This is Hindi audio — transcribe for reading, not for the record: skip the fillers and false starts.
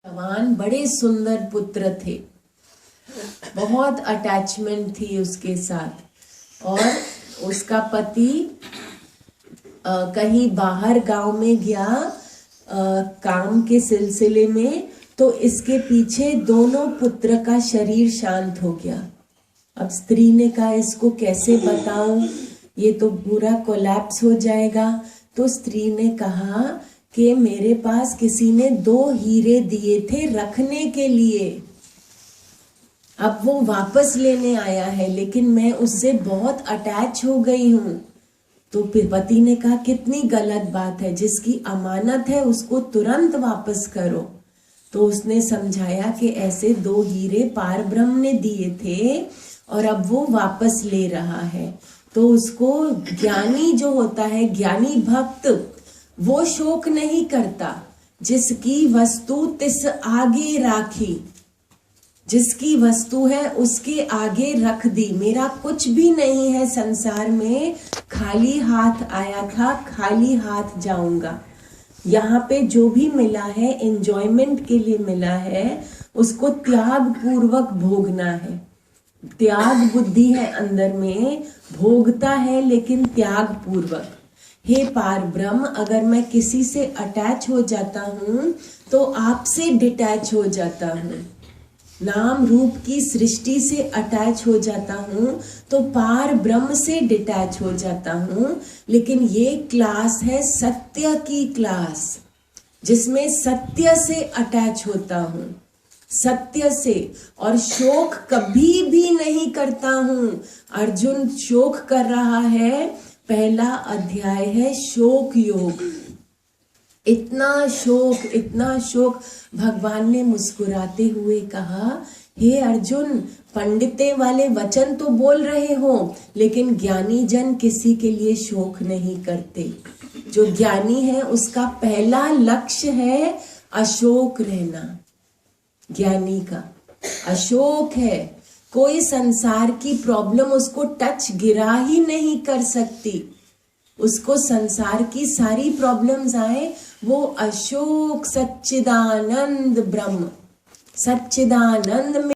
भगवान बड़े सुंदर पुत्र थे, बहुत अटैचमेंट थी उसके साथ। और उसका पति कहीं बाहर गांव में गया काम के सिलसिले में, तो इसके पीछे दोनों पुत्र का शरीर शांत हो गया। अब स्त्री ने कहा इसको कैसे बताऊं, ये तो पूरा कोलैप्स हो जाएगा। तो स्त्री ने कहा कि मेरे पास किसी ने 2 हीरे दिए थे रखने के लिए, अब वो वापस लेने आया है, लेकिन मैं उससे बहुत अटैच हो गई हूं। तो फिर पति ने कहा कितनी गलत बात है, जिसकी अमानत है उसको तुरंत वापस करो। तो उसने समझाया कि ऐसे 2 हीरे पार ब्रह्म ने दिए थे और अब वो वापस ले रहा है। तो उसको ज्ञानी जो होता है, ज्ञानी भक्त, वो शोक नहीं करता। जिसकी वस्तु तिस आगे राखी, जिसकी वस्तु है उसके आगे रख दी। मेरा कुछ भी नहीं है संसार में, खाली हाथ आया था, खाली हाथ जाऊंगा। यहाँ पे जो भी मिला है एंजॉयमेंट के लिए मिला है, उसको त्याग पूर्वक भोगना है। त्याग बुद्धि है अंदर में, भोगता है लेकिन त्याग पूर्वक। हे पार ब्रह्म, अगर मैं किसी से अटैच हो जाता हूँ तो आपसे डिटैच हो जाता हूँ। नाम रूप की सृष्टि से अटैच हो जाता हूँ तो पार ब्रह्म से डिटैच हो जाता हूँ। लेकिन ये क्लास है सत्य की क्लास, जिसमें सत्य से अटैच होता हूँ, सत्य से। और शोक कभी भी नहीं करता हूँ। अर्जुन शोक कर रहा है, पहला अध्याय है शोक योग। इतना शोक। भगवान ने मुस्कुराते हुए कहा, हे अर्जुन, पंडिते वाले वचन तो बोल रहे हो, लेकिन ज्ञानी जन किसी के लिए शोक नहीं करते। जो ज्ञानी है उसका पहला लक्ष्य है अशोक रहना। ज्ञानी का अशोक है। कोई संसार की प्रॉब्लम उसको टच गिरा ही नहीं कर सकती। उसको संसार की सारी प्रॉब्लम्स आए, वो अशोक सच्चिदानंद ब्रह्म, सच्चिदानंद में